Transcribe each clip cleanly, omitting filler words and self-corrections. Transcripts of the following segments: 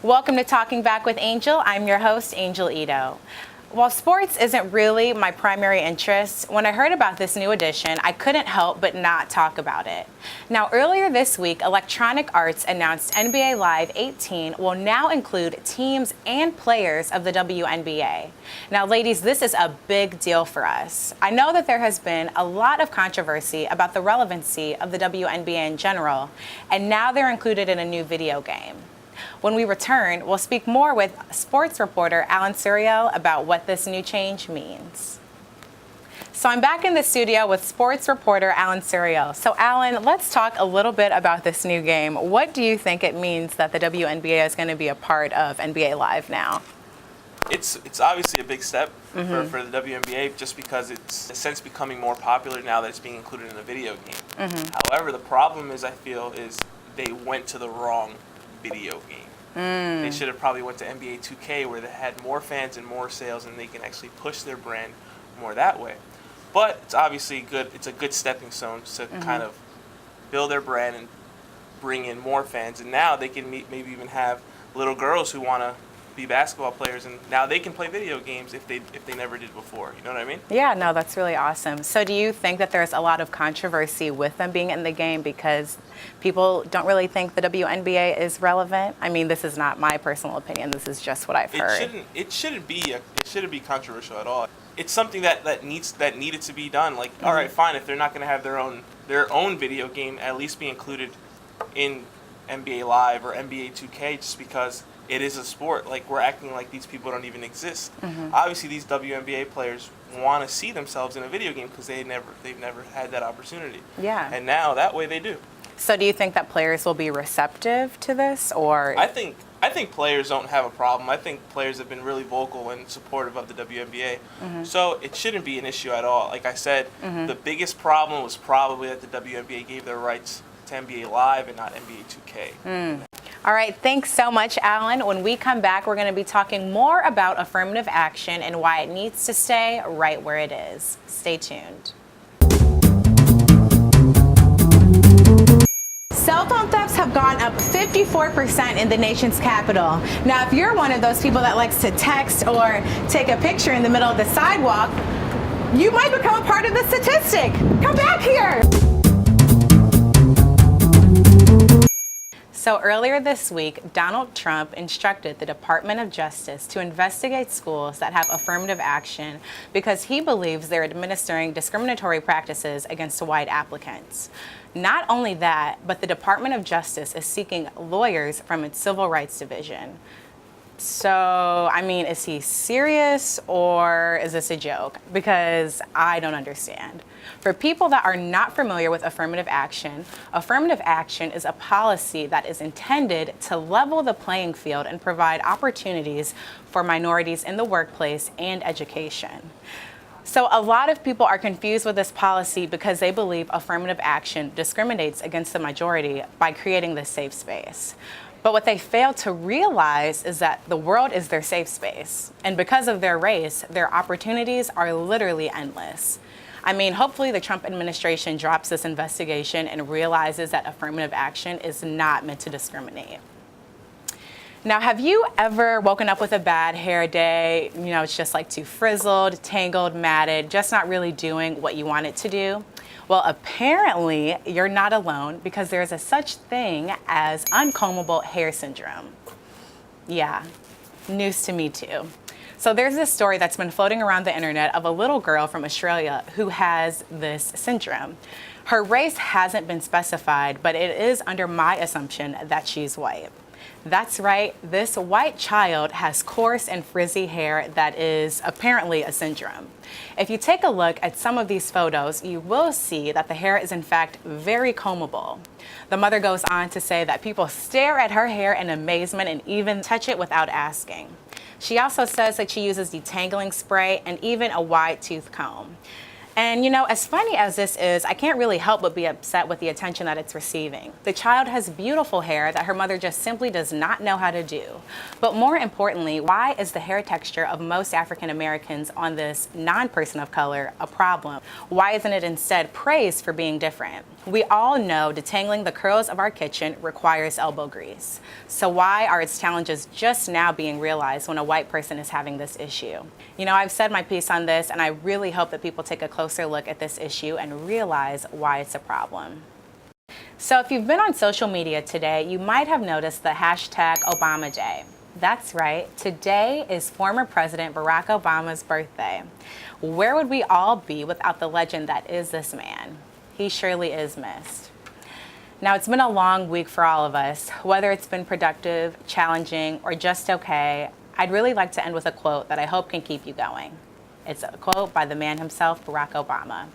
Welcome to Talking Back with Angel. I'm your host, Angel Ito. While sports isn't really my primary interest, when I heard about this new edition, I couldn't help but not talk about it. Now, earlier this week, Electronic Arts announced NBA Live 18 will now include teams and players of the WNBA. Now, ladies, this is a big deal for us. I know that there has been a lot of controversy about the relevancy of the WNBA in general, and now they're included in a new video game. When we return, we'll speak more with sports reporter Alan Suriel about what this new change means. So I'm back in the studio with sports reporter Alan Suriel. So Alan, let's talk a little bit about this new game. What do you think it means that the WNBA is going to be a part of NBA Live now? It's obviously a big step for the WNBA just because it's in a sense becoming more popular now that it's being included in a video game. However, the problem is, I feel, is they went to the wrong video game. They should have probably went to NBA 2K where they had more fans and more sales and they can actually push their brand more that way. But it's obviously good. It's a good stepping stone to kind of build their brand and bring in more fans. And now they can maybe even have little girls who want to be basketball players, and now they can play video games if they never did before. You know what I mean? Yeah, no, that's really awesome. So do you think that there's a lot of controversy with them being in the game because people don't really think the WNBA is relevant? I mean, this is not my personal opinion. This is just what I've heard. It shouldn't be controversial at all. It's something that needed to be done. Like, all right, fine, if they're not going to have their own video game, at least be included in NBA Live or NBA 2K, just because it is a sport. Like, we're acting like these people don't even exist. Obviously, these WNBA players want to see themselves in a video game because they've never had that opportunity. Yeah. And now that way they do. So do you think that players will be receptive to this, or? I think players don't have a problem. I think players have been really vocal and supportive of the WNBA. So it shouldn't be an issue at all. Like I said, the biggest problem was probably that the WNBA gave their rights to NBA Live and not NBA 2K. All right, thanks so much, Alan. When we come back, we're going to be talking more about affirmative action and why it needs to stay right where it is. Stay tuned. Cellphone thefts have gone up 54% in the nation's capital. Now, if you're one of those people that likes to text or take a picture in the middle of the sidewalk, you might become a part of the statistic. Come back here. So earlier this week, Donald Trump instructed the Department of Justice to investigate schools that have affirmative action because he believes they're administering discriminatory practices against white applicants. Not only that, but the Department of Justice is seeking lawyers from its Civil Rights Division. So, I mean, is he serious or is this a joke? Because I don't understand. For people that are not familiar with affirmative action is a policy that is intended to level the playing field and provide opportunities for minorities in the workplace and education. So a lot of people are confused with this policy because they believe affirmative action discriminates against the majority by creating this safe space. But what they fail to realize is that the world is their safe space. And because of their race, their opportunities are literally endless. I mean, hopefully the Trump administration drops this investigation and realizes that affirmative action is not meant to discriminate. Now, have you ever woken up with a bad hair day? You know, it's just like too frizzled, tangled, matted, just not really doing what you want it to do? Well, apparently you're not alone because there's a such thing as uncombable hair syndrome. Yeah, news to me too. So there's this story that's been floating around the internet of a little girl from Australia who has this syndrome. Her race hasn't been specified, but it is under my assumption that she's white. That's right, this white child has coarse and frizzy hair that is apparently a syndrome. If you take a look at some of these photos, you will see that the hair is in fact very combable. The mother goes on to say that people stare at her hair in amazement and even touch it without asking. She also says that she uses detangling spray and even a wide tooth comb. And you know, as funny as this is, I can't really help but be upset with the attention that it's receiving. The child has beautiful hair that her mother just simply does not know how to do. But more importantly, why is the hair texture of most African Americans on this non-person of color a problem? Why isn't it instead praised for being different? We all know detangling the curls of our kitchen requires elbow grease. So why are its challenges just now being realized when a white person is having this issue? You know, I've said my piece on this, and I really hope that people take a closer look at this issue and realize why it's a problem. So if you've been on social media today, you might have noticed the hashtag Obama Day. That's right, today is former President Barack Obama's birthday. Where would we all be without the legend that is this man? He surely is missed. Now, it's been a long week for all of us. Whether it's been productive, challenging, or just okay, I'd really like to end with a quote that I hope can keep you going. It's a quote by the man himself, Barack Obama.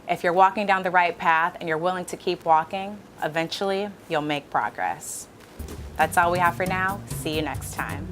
If you're walking down the right path and you're willing to keep walking, eventually you'll make progress. That's all we have for now. See you next time.